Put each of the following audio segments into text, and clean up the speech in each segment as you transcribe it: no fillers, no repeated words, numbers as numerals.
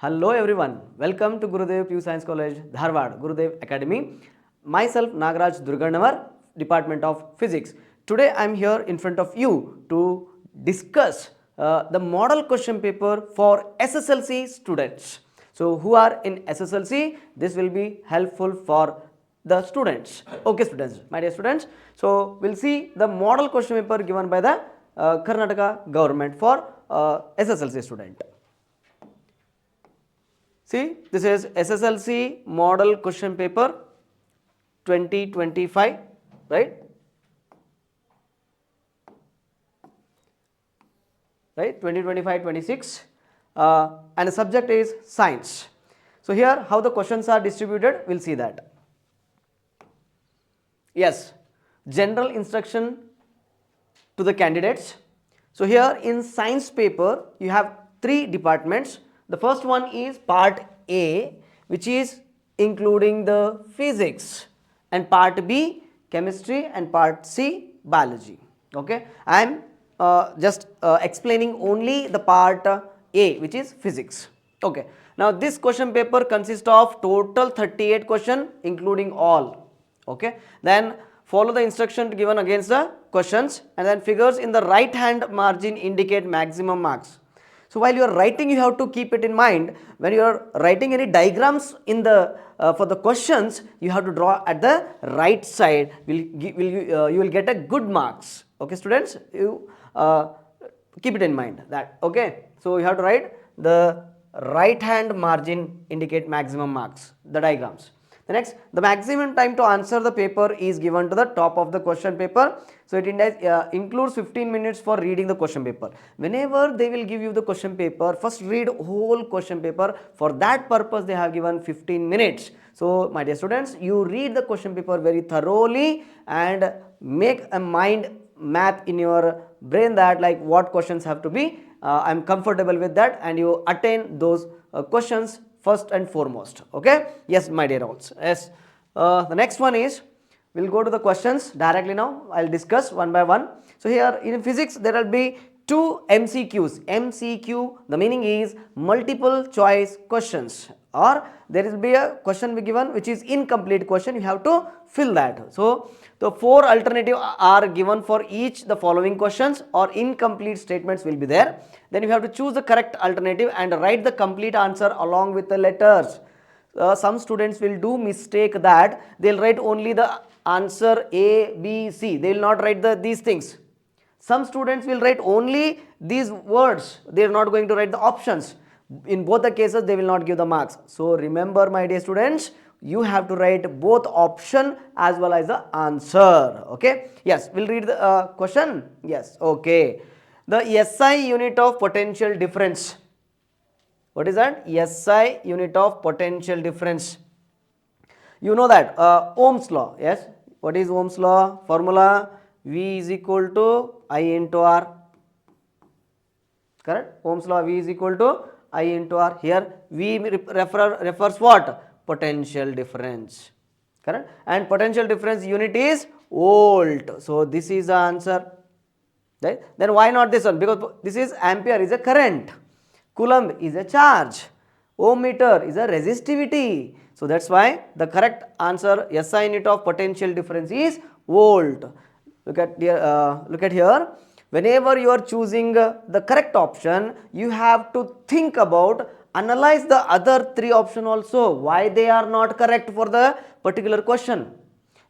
Hello everyone, welcome to Gurudev Science College, Dharwad, Gurudev Academy. Myself Nagaraj Durganamar, Department of Physics. Today I am here in front of you to discuss the model question paper for SSLC students. So who are in SSLC, this will be helpful for the students. Okay students, my dear students. So we'll see the model question paper given by the Karnataka government for SSLC student. See, this is SSLC model question paper 2025, right? Right, 2025-26, and the subject is science. So here, how the questions are distributed, we'll see that. Yes, general instruction to the candidates. So here in science paper, you have three departments. The first one is part A, which is including the physics, and part B, chemistry, and part C, biology. Okay, I am just explaining only the part A, which is physics. Okay, now this question paper consists of total 38 questions, including all. Okay, then follow the instruction given against the questions, and then figures in the right hand margin indicate maximum marks. So while you are writing, you have to keep it in mind. When you are writing any diagrams in the for the questions, you have to draw at the right side. You will get a good marks. Okay, students, you keep it in mind that. Okay, so you have to write the right hand margin indicate maximum marks. The diagrams. The next, the maximum time to answer the paper is given to the top of the question paper. So it includes 15 minutes for reading the question paper. Whenever they will give you the question paper, first read whole question paper. For that purpose, they have given 15 minutes. So my dear students, you read the question paper very thoroughly and make a mind map in your brain that like what questions have to be. I am comfortable with that, and you attain those questions first and foremost. Okay, yes my dear ones. Yes, the next one is, we'll go to the questions directly now. I'll discuss one by one. So here in physics there will be two MCQs. MCQ, the meaning is multiple choice questions, or there will be a question be given which is incomplete question, you have to fill that. So the four alternatives are given for each the following questions, or incomplete statements will be there. Then you have to choose the correct alternative and write the complete answer along with the letters. Some students will do mistake that they'll write only the answer A, B, C. They will not write these things. Some students will write only these words. They are not going to write the options. In both the cases, they will not give the marks. So remember, my dear students, you have to write both option as well as the answer. Okay. Yes, we'll read the question. Yes. Okay. The SI unit of potential difference. What is that? SI unit of potential difference. You know that Ohm's law. Yes. What is Ohm's law? Formula V is equal to I into R. Correct? Ohm's law, V is equal to I into R. Here V refers what? Potential difference. Correct? And potential difference unit is volt. So this is the answer. Right? Then why not this one? Because this is ampere is a current. Coulomb is a charge. Ohm meter is a resistivity. So that's why the correct answer SI unit of potential difference is volt. Look at here. Whenever you are choosing the correct option, you have to think about, analyze the other three options also, why they are not correct for the particular question.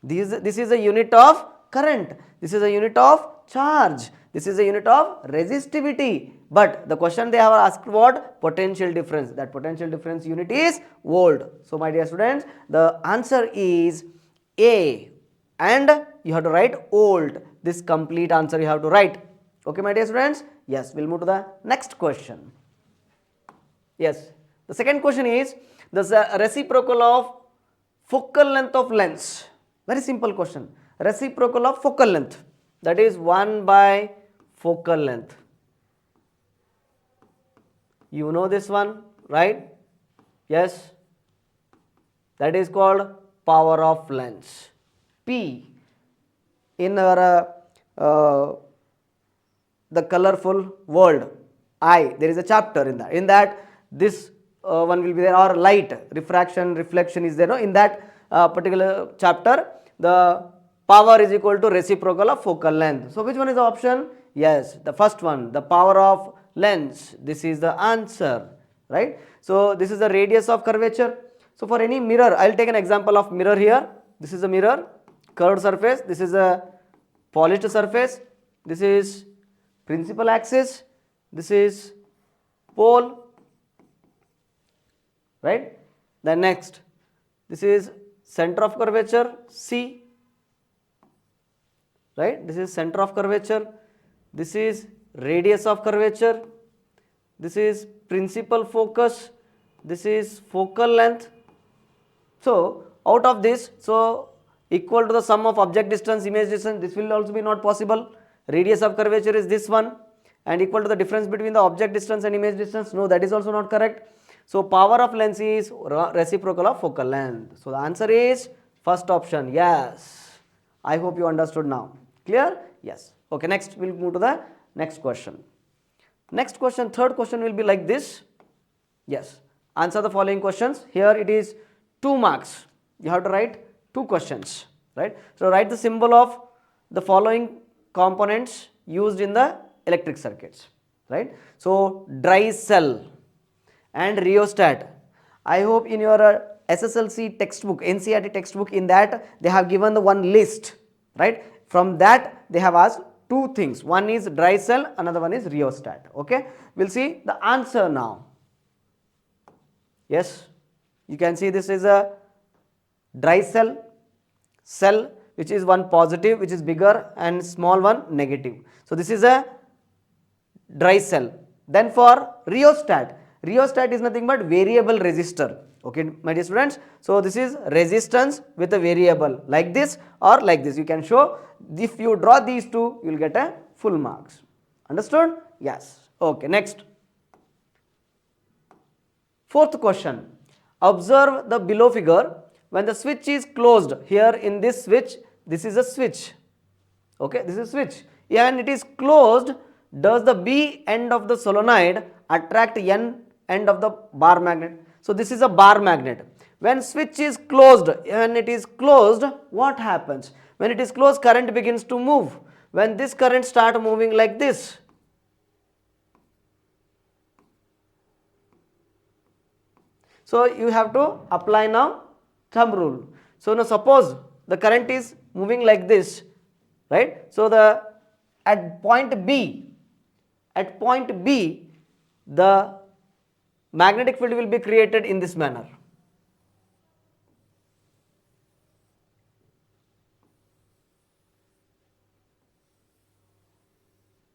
This is a unit of current. This is a unit of charge. This is a unit of resistivity. But the question they have asked what? Potential difference. That potential difference unit is volt. So my dear students, the answer is A. And you have to write volt. This complete answer you have to write. Okay, my dear students? Yes, we'll move to the next question. Yes, the second question is the reciprocal of focal length of lens. Very simple question. Reciprocal of focal length. That is 1 by focal length. You know this one, right? Yes. That is called power of lens. P. In our the colorful world, I, there is a chapter in that. In that, this one will be there, or light, refraction, reflection is there. No? In that particular chapter, the power is equal to reciprocal of focal length. So which one is the option? Yes, the first one, the power of lens. This is the answer, right? So this is the radius of curvature. So for any mirror, I will take an example of mirror here. This is a mirror, curved surface. This is a polished surface. This is principal axis. This is pole, right? Then next, this is center of curvature C, right? This is center of curvature. This is radius of curvature. This is principal focus. This is focal length. So out of this, so equal to the sum of object distance, image distance, this will also be not possible. Radius of curvature is this one, and equal to the difference between the object distance and image distance. No, that is also not correct. So power of lens is reciprocal of focal length. So the answer is first option. Yes, I hope you understood now. Clear? Yes. Okay, next we'll move to the next question. Next question, third question will be like this. Yes, answer the following questions. Here it is 2 marks. You have to write 2 questions, right? So write the symbol of the following components used in the electric circuits, right? So dry cell and rheostat. I hope in your SSLC textbook, NCERT textbook, in that they have given the one list, right? From that they have asked 2 things. One is dry cell, another one is rheostat. Okay, we'll see the answer now. Yes, you can see this is a dry cell which is one positive, which is bigger, and small one negative. So this is a dry cell. Then for rheostat, rheostat is nothing but variable resistor. Okay, my dear students. So this is resistance with a variable like this or like this. You can show. If you draw these two, you will get a full marks. Understood? Yes. Okay, next. Fourth question. Observe the below figure. When the switch is closed, here in this switch, this is a switch. Okay, this is switch. And it is closed. Does the B end of the solenoid attract N end of the bar magnet? So this is a bar magnet. When switch is closed, and it is closed, what happens? When it is closed, current begins to move. When this current starts moving like this, so you have to apply now thumb rule. So now suppose the current is moving like this, right? So at point B, the magnetic field will be created in this manner.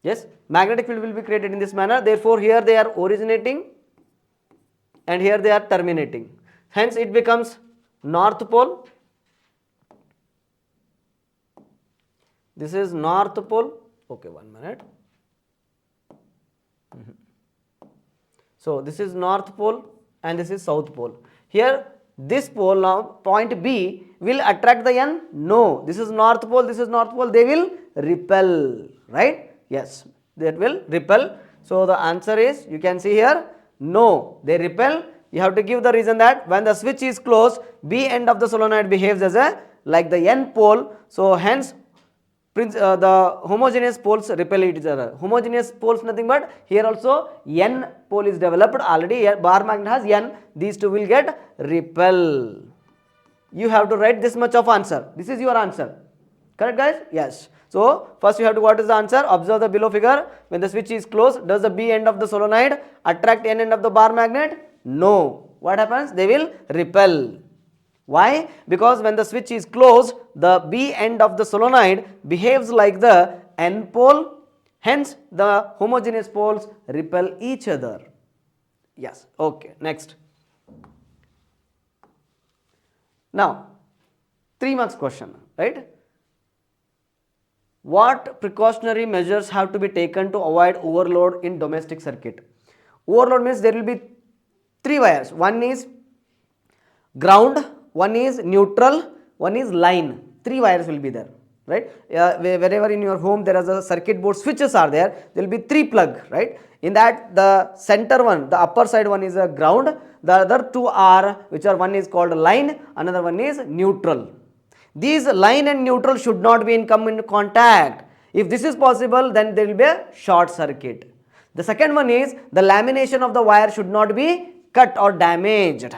Yes, magnetic field will be created in this manner. Therefore, here they are originating and here they are terminating. Hence, it becomes north pole. This is north pole. Okay, 1 minute. So this is north pole and this is south pole. Here this pole now, point B, will attract the N? No. This is north pole, this is north pole. They will repel, right? Yes, that will repel. So the answer is, you can see here, no, they repel. You have to give the reason that when the switch is closed, B end of the solenoid behaves as a like the N pole. So hence the homogeneous poles repel each other. Homogeneous poles nothing but here also N pole is developed already. Bar magnet has N. These two will get repel. You have to write this much of answer. This is your answer. Correct, guys? Yes. So first you have to, what is the answer? Observe the below figure. When the switch is closed, does the B end of the solenoid attract N end of the bar magnet? No. What happens? They will repel. Why? Because when the switch is closed, the B end of the solenoid behaves like the N pole. Hence, the homogeneous poles repel each other. Yes. Okay. Next. Now, 3 marks question, right? What precautionary measures have to be taken to avoid overload in domestic circuit? Overload means there will be 3 wires. One is ground, one is neutral, one is line. 3 wires will be there. right? Wherever in your home there is a circuit board switches are there, there will be 3 plug, right? In that the center one, the upper side one is a ground, the other 2 are, which are, one is called line, another one is neutral. These line and neutral should not be in contact. If this is possible, then there will be a short circuit. The second one is the lamination of the wire should not be cut or damaged.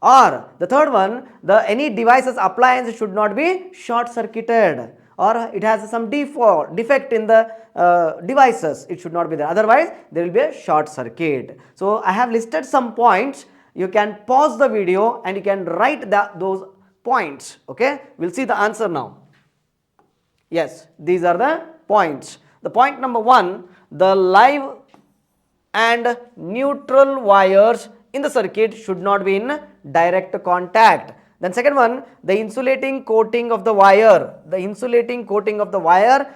Or the third one, the any devices appliance should not be short circuited, or it has some defect in the devices, it should not be there, otherwise there will be a short circuit. So I have listed some points. You can pause the video and you can write those points. Okay, we'll see the answer now. Yes, these are the points. The point number 1, the live and neutral wires in the circuit should not be in direct contact. Then second one, the insulating coating of the wire,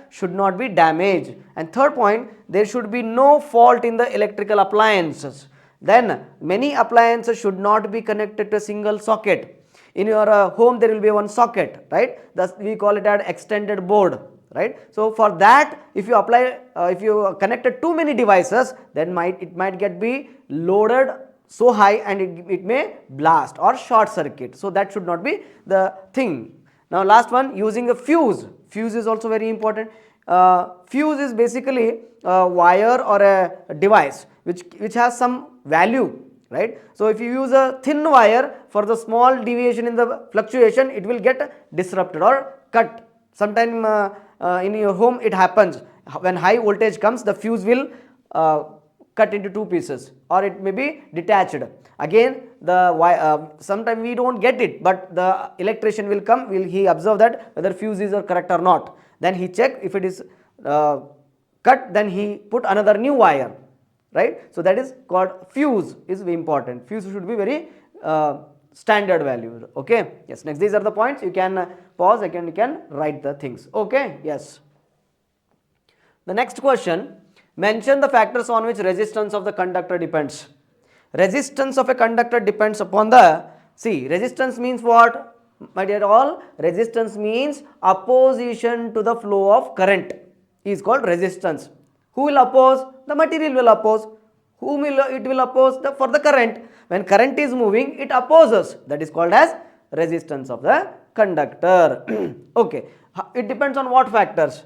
should not be damaged. And third point, there should be no fault in the electrical appliances. Then many appliances should not be connected to a single socket. In your home there will be one socket, right? Thus we call it an extended board, right? So for that, if you apply, if you connected too many devices, then it might get be loaded so high and it may blast or short circuit. So that should not be the thing. Now last one, using a fuse. Fuse is also very important. Fuse is basically a wire or a device which has some value, right? So if you use a thin wire, for the small deviation in the fluctuation, it will get disrupted or cut. Sometime in your home it happens, when high voltage comes, the fuse will cut into 2 pieces, or it may be detached. Again, the sometime we don't get it, but the electrician will come, he observe that whether fuse is correct or not. Then he check, if it is cut, then he put another new wire, right? So that is called fuse, is very important. Fuse should be very standard value. Okay, yes. Next, these are the points. You can pause, again you can write the things. Okay, yes. The next question, mention the factors on which resistance of the conductor depends. Resistance of a conductor depends upon the, see, resistance means what, my dear all? Resistance means opposition to the flow of current is called resistance. Who will oppose? The material will oppose. Whom will it will oppose? For the current. When current is moving, it opposes. That is called as resistance of the conductor. Okay, it depends on what factors?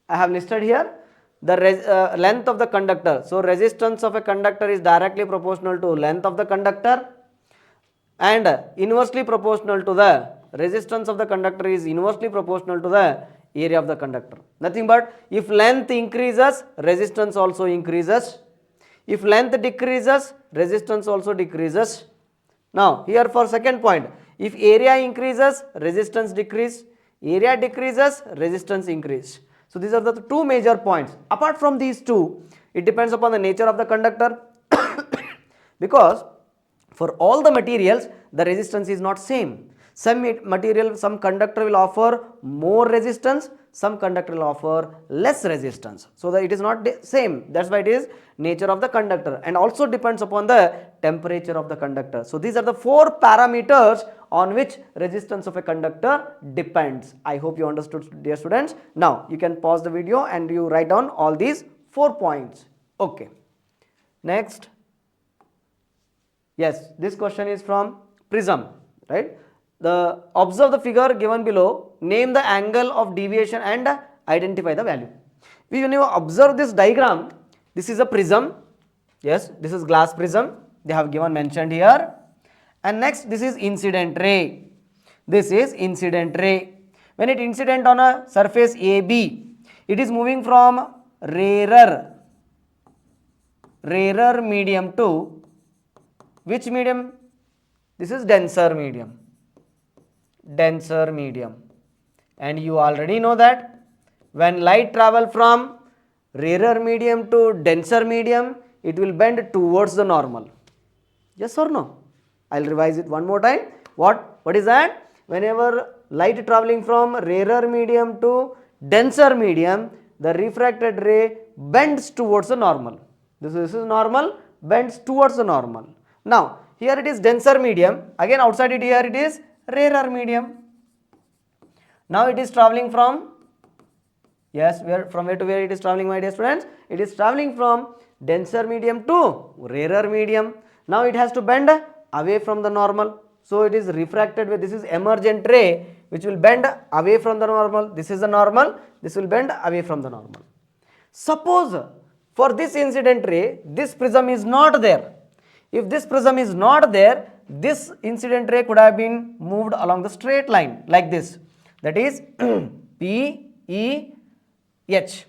I have listed here the length of the conductor. So resistance of a conductor is directly proportional to length of the conductor, and inversely proportional to the resistance of the conductor is inversely proportional to the area of the conductor. Nothing but, if length increases, resistance also increases. If length decreases, resistance also decreases. Now here for second point, if area increases, resistance decrease. Area decreases, resistance increase. So these are the 2 major points. Apart from these 2, it depends upon the nature of the conductor because for all the materials the resistance is not same. Some material, some conductor will offer more resistance, some conductor will offer less resistance. So that it is not same. That's why it is nature of the conductor, and also depends upon the temperature of the conductor. So these are the 4 parameters on which resistance of a conductor depends. I hope you understood, dear students. Now you can pause the video and you write down all these 4 points. Okay. Next. Yes, this question is from prism, right? Observe the figure given below, name the angle of deviation and identify the value. When you observe this diagram, this is a prism. Yes, this is glass prism. They have given mentioned here. And next, this is incident ray. This is incident ray. When it incident on a surface AB, it is moving from rarer medium to which medium? This is denser medium. Denser medium. And you already know that when light travel from rarer medium to denser medium, it will bend towards the normal. Yes or no? I'll revise it one more time. What is that? Whenever light traveling from rarer medium to denser medium, the refracted ray bends towards the normal. This is normal, bends towards the normal. Now here it is denser medium, again outside it here it is rarer medium. Now it is traveling from, yes, from where to where it is traveling, my dear students? It is traveling from denser medium to rarer medium. Now it has to bend away from the normal. So it is refracted with, this is emergent ray which will bend away from the normal. This is the normal, this will bend away from the normal. Suppose for this incident ray, this prism is not there. If this prism is not there, this incident ray could have been moved along the straight line like this. That is P, E, H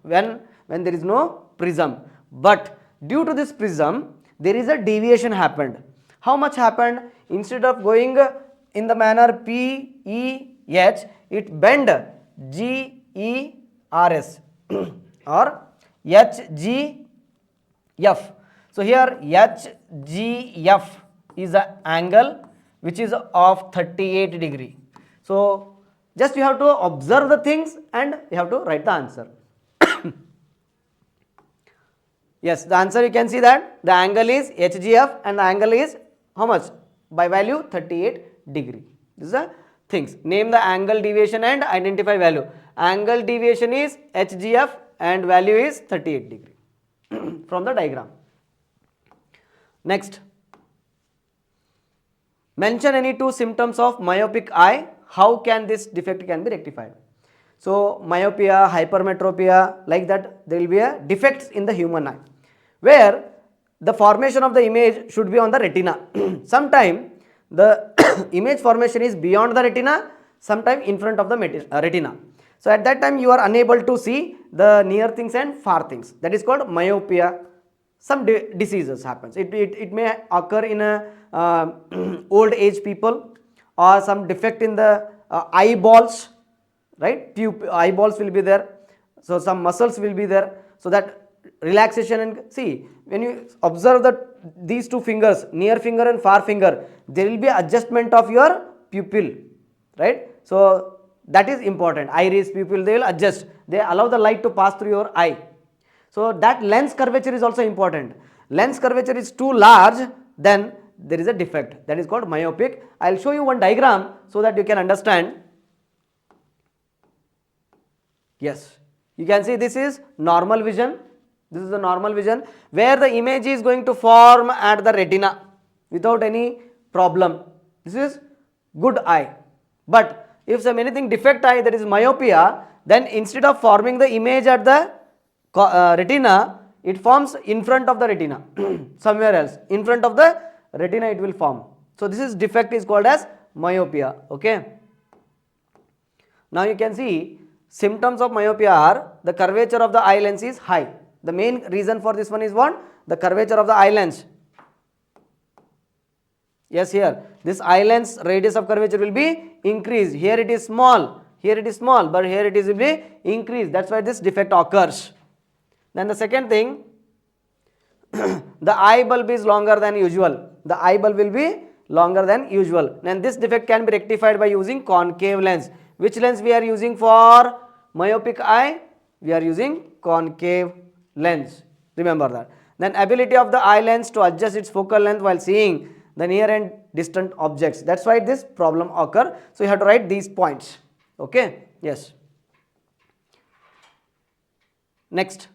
when there is no prism. But due to this prism, there is a deviation happened. How much happened? Instead of going in the manner P, E, H, it bend G, E, R, S or H, G, F. So here H, G, F is an angle which is of 38 degree. So just you have to observe the things and you have to write the answer. Yes, the answer you can see that the angle is HGF and the angle is how much? By value 38 degree. This is the things. Name the angle deviation and identify value. Angle deviation is HGF and value is 38 degree from the diagram. Next, mention any two symptoms of myopic eye. How can this defect can be rectified? So myopia, hypermetropia, like that there will be a defects in the human eye where the formation of the image should be on the retina. Sometime the image formation is beyond the retina, sometime in front of the retina. So at that time you are unable to see the near things and far things. That is called myopia. Some diseases happens. It may occur in a old age people or some defect in the eyeballs, right? Eyeballs will be there. So some muscles will be there. So that relaxation, and see when you observe that these two fingers, near finger and far finger, there will be adjustment of your pupil, right? So that is important. Iris, pupil, they will adjust. They allow the light to pass through your eye. So that lens curvature is also important. Lens curvature is too large, then there is a defect. That is called myopic. I will show you one diagram so that you can understand. Yes, you can see this is normal vision. This is the normal vision where the image is going to form at the retina without any problem. This is good eye. But if some anything defect eye, that is myopia, then instead of forming the image at the retina, it forms in front of the retina somewhere else. In front of the retina it will form. So this is defect is called as myopia. Okay. Now you can see symptoms of myopia are the curvature of the eye lens is high. The main reason for this one is what? The curvature of the eye lens. Yes, here this eye lens radius of curvature will be increased. Here it is small, here it is small, but here it is will be increased. That's why this defect occurs. Then the second thing, the eye bulb is longer than usual. The eye bulb will be longer than usual. And this defect can be rectified by using concave lens. Which lens we are using for myopic eye? We are using concave lens. Remember that. Then ability of the eye lens to adjust its focal length while seeing the near and distant objects. That's why this problem occur. So you have to write these points. Okay. Yes. Next.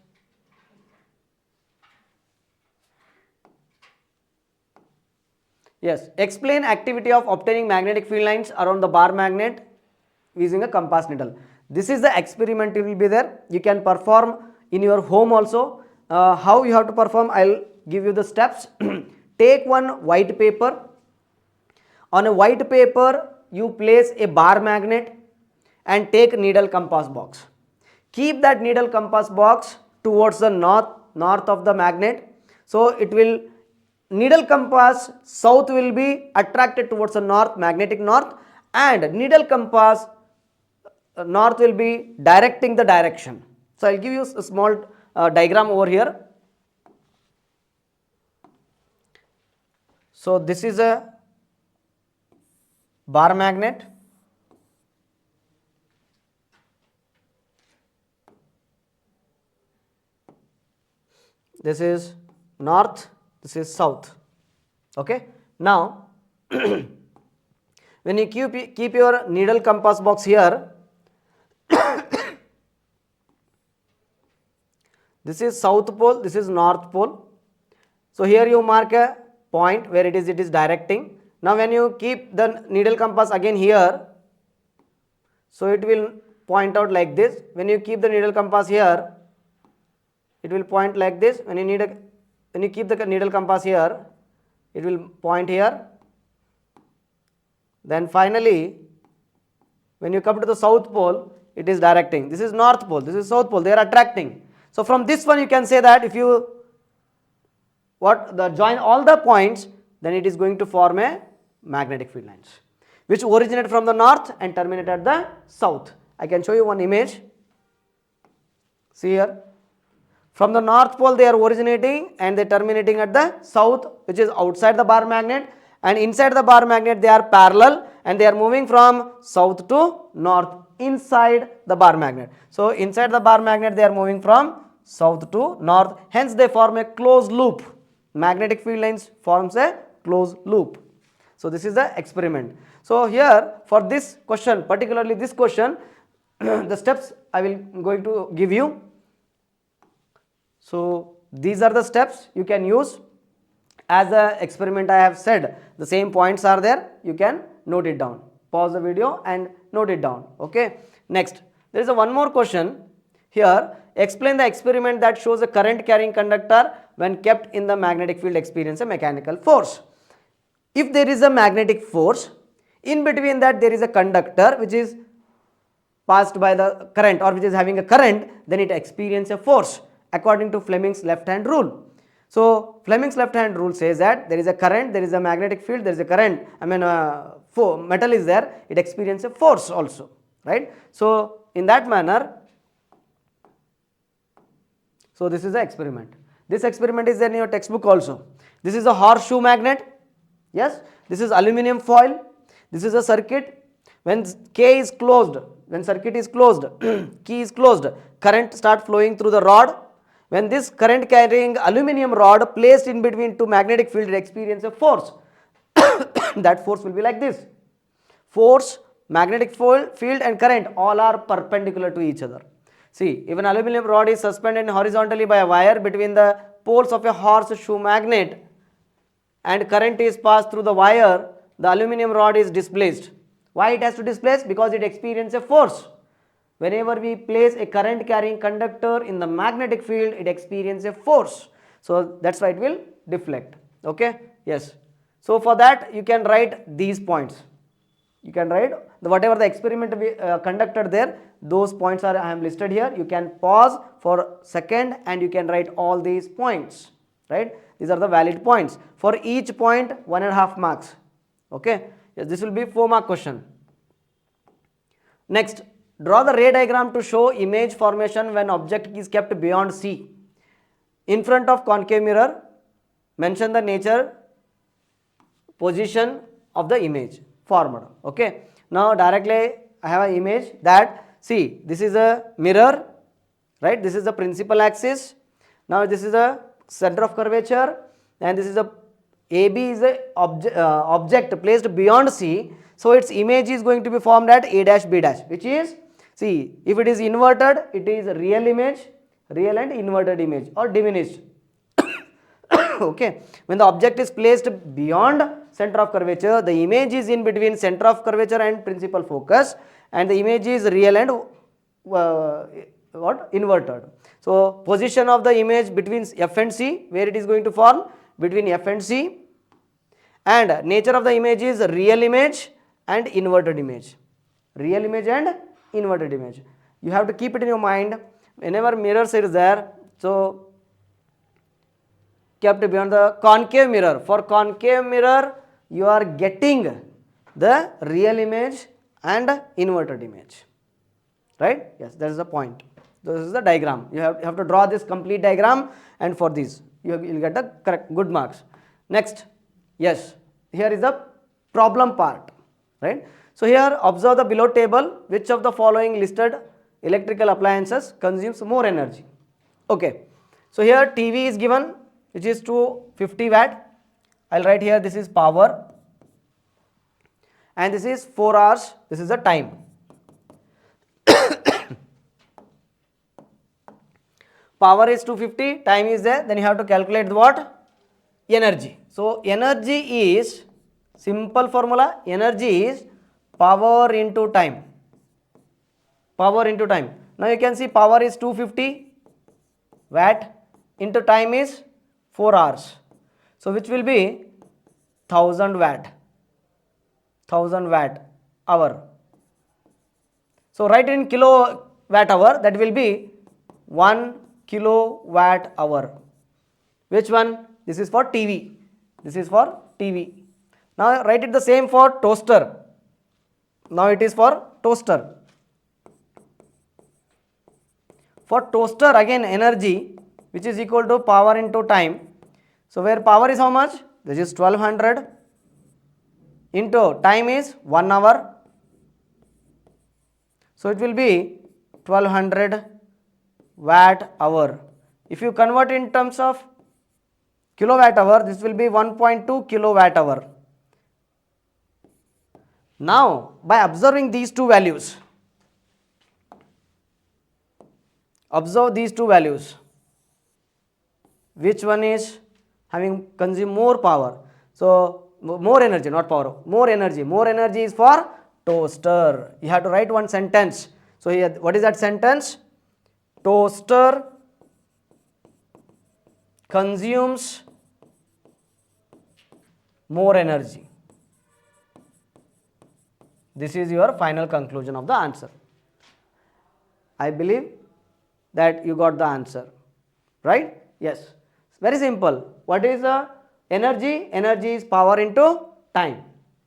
Yes. Explain activity of obtaining magnetic field lines around the bar magnet using a compass needle. This is the experiment will be there. You can perform in your home also. How you have to perform, I'll give you the steps. Take one white paper. On a white paper, you place a bar magnet and take needle compass box. Keep that needle compass box towards the north of the magnet. So it will, needle compass south will be attracted towards the north, magnetic north, and needle compass north will be directing the direction. So I'll give you a small diagram over here. So this is a bar magnet. This is north, this is south. Okay. Now when When you keep your needle compass box here, this is south pole, this is north pole. So here you mark a point where it is directing. Now when you keep the needle compass again here, so it will point out like this. When you keep the needle compass here, it will point like this. When you keep the needle compass here, it will point here. Then finally, when you come to the south pole, it is directing. This is north pole, this is south pole, they are attracting. So from this one you can say that if you join all the points, then it is going to form a magnetic field lines which originate from the north and terminate at the south. I can show you one image. See here. From the north pole they are originating and they are terminating at the south, which is outside the bar magnet, and inside the bar magnet they are parallel and they are moving from south to north inside the bar magnet. So inside the bar magnet they are moving from south to north, hence they form a closed loop. Magnetic field lines forms a closed loop. So this is the experiment. So here for this question, particularly this question, the steps I will going to give you. So these are the steps you can use. As the experiment I have said, the same points are there, you can note it down. Pause the video and note it down. Okay. Next, there is one more question here. Explain the experiment that shows a current carrying conductor when kept in the magnetic field experience a mechanical force. If there is a magnetic force, in between that there is a conductor which is passed by the current or which is having a current, then it experiences a force according to Fleming's left hand rule. So Fleming's left hand rule says that there is a current, there is a magnetic field, there is a current, metal is there, it experiences a force also, right? So in that manner, so this is the experiment. This experiment is there in your textbook also. This is a horseshoe magnet. Yes, this is aluminum foil. This is a circuit. When K is closed, when circuit is closed, key is closed, current start flowing through the rod. When this current carrying aluminum rod placed in between two magnetic field, it experiences a force. That force will be like this. Force, magnetic field and current all are perpendicular to each other. See, if an aluminum rod is suspended horizontally by a wire between the poles of a horseshoe magnet and current is passed through the wire, the aluminum rod is displaced. Why it has to displace? Because it experiences a force. Whenever we place a current carrying conductor in the magnetic field, it experiences a force. So that's why it will deflect. Okay? Yes. So for that you can write these points. You can write whatever the experiment we conducted there, those points are I am listed here. You can pause for a second and you can write all these points, right? These are the valid points. For each point 1.5 marks. Okay? Yes, this will be 4-mark question. Next, draw the ray diagram to show image formation when object is kept beyond C. In front of concave mirror, mention the nature, position of the image formed. Okay. Now directly I have an image that, see, this is a mirror, right? This is the principal axis. Now this is a center of curvature and this is a AB is a object placed beyond C. So its image is going to be formed at A dash B dash, which is, see, if it is inverted, it is a real image, real and inverted image or diminished. Okay. When the object is placed beyond center of curvature, the image is in between center of curvature and principal focus, and the image is real and inverted. So position of the image between F and C, where it is going to form between F and C, and nature of the image is real image and inverted image. Real image and inverted image. You have to keep it in your mind whenever mirrors is there. So kept beyond the concave mirror. For concave mirror, you are getting the real image and inverted image, right? Yes, that is the point. This is the diagram. You have to draw this complete diagram, and for this you will get the correct good marks. Next, yes, here is the problem part, right? So here observe the below table. Which of the following listed electrical appliances consumes more energy? Okay. So here TV is given, which is 250 watt. I'll write here this is power, and this is 4 hours, this is the time. Power is 250, time is there, then you have to calculate what? Energy. So energy is, simple formula, energy is power into time. Power into time. Now you can see power is 250 watt into time is 4 hours. So which will be 1000 watt. 1000 watt hour. So write in kilowatt hour, that will be 1 kilowatt hour. Which one? This is for TV. This is for TV. Now write it the same for toaster. Now it is for toaster. For toaster again energy which is equal to power into time. So where power is how much? This is 1200 into time is 1 hour. So it will be 1200 watt hour. If you convert in terms of kilowatt hour, this will be 1.2 kilowatt hour. Now by observing these two values, observe these two values, which one is having consumed more power? So more energy, not power, more energy is for toaster. You have to write one sentence. So here, what is that sentence? Toaster consumes more energy. This is your final conclusion of the answer. I believe that you got the answer, right? Yes, very simple. What is the energy? Energy is power into time.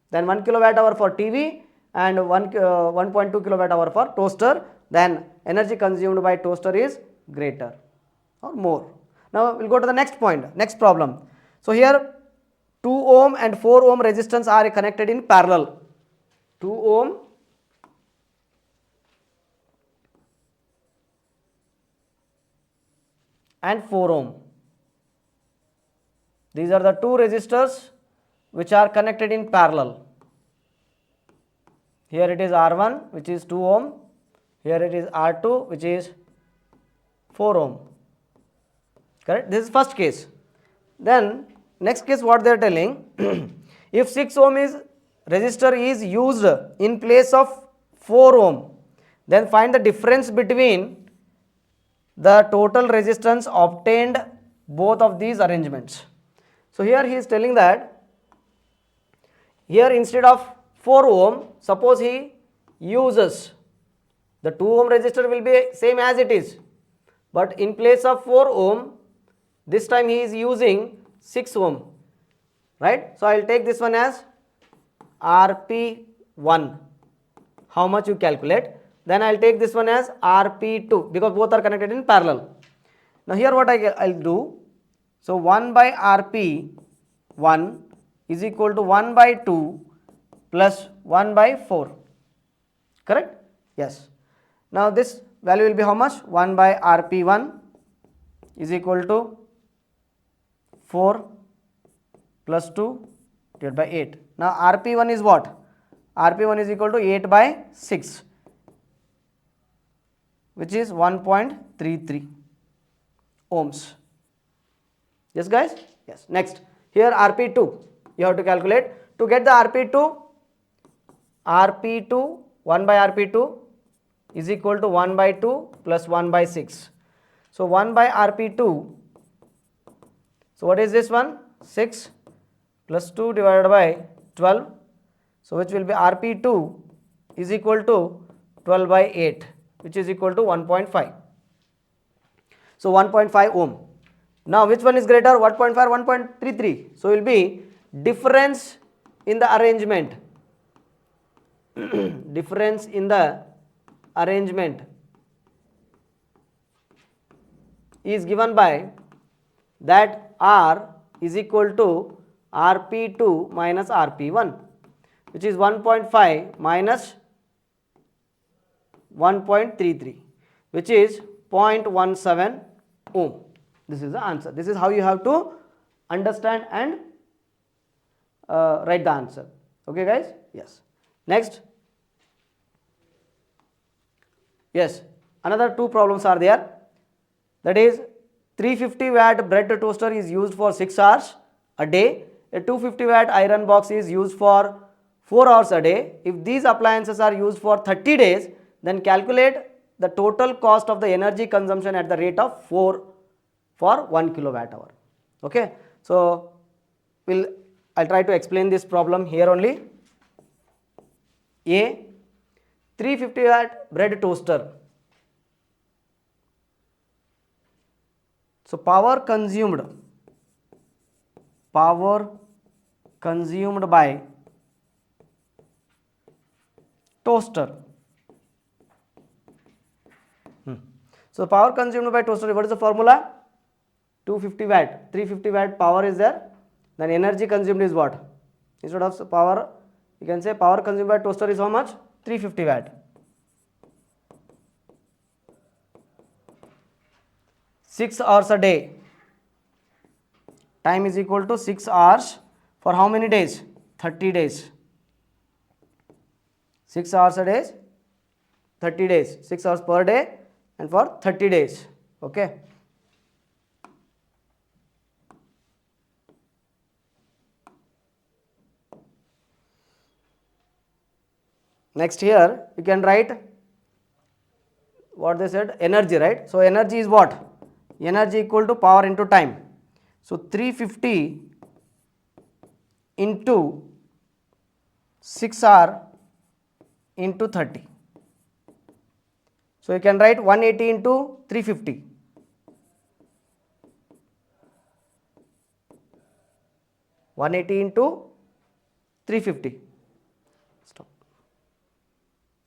Then 1 kilowatt hour for TV and 1.2 kilowatt hour for toaster. Then energy consumed by toaster is greater or more. Now we'll go to the next point, next problem. So here 2 ohm and 4 ohm resistance are connected in parallel. 2 ohm and 4 ohm. These are the two resistors which are connected in parallel. Here it is R1 which is 2 ohm. Here it is R2 which is 4 ohm. Correct? This is first case. Then next case what they are telling, if 6 ohm is resistor is used in place of 4 ohm, then find the difference between the total resistance obtained both of these arrangements. So here he is telling that here instead of 4 ohm, suppose he uses the 2 ohm resistor will be same as it is, but in place of 4 ohm this time he is using 6 ohm, right? So I will take this one as RP1, how much you calculate. Then I will take this one as RP2 because both are connected in parallel. Now here what I will do, so 1 by RP1 is equal to 1 by 2 plus 1 by 4, correct? Yes. Now this value will be how much? 1 by RP1 is equal to 4 plus 2 divided by 8. Now RP1 is what? RP1 is equal to 8 by 6, which is 1.33 ohms. Yes guys? Yes. Next, here RP2 you have to calculate. To get the RP2, 1 by RP2 is equal to 1 by 2 plus 1 by 6. So 1 by RP2, so what is this one? 6 plus 2 divided by 12. So which will be RP2 is equal to 12 by 8, which is equal to 1.5. So 1.5 ohm. Now which one is greater? 1.5 or 1.33? So it will be difference in the arrangement. Difference in the arrangement is given by that R is equal to RP2 minus RP1, which is 1.5 minus 1.33, which is 0.17 ohm. This is the answer. This is how you have to understand and write the answer. Okay guys? Yes. Next, yes, another two problems are there. That is 350-watt bread toaster is used for 6 hours a day. A 250-watt iron box is used for 4 hours a day. If these appliances are used for 30 days, then calculate the total cost of the energy consumption at the rate of 4 for 1 kilowatt hour. Okay. So, I'll try to explain this problem here only. A 350-watt bread toaster. So, power consumed by toaster. So, power consumed by toaster, what is the formula? 250 watt, 350 watt power is there, then energy consumed is what? Instead of power, you can say power consumed by toaster is how much? 350 watt. 6 hours a day. Time is equal to 6 hours for how many days? 30 days. 6 hours a day, 30 days. 6 hours per day and for 30 days. Okay. Next here you can write what they said, energy, right? So energy is what? Energy equal to power into time. So 350 into 6 hour into 30. So you can write 180 into 350. 180 into 350.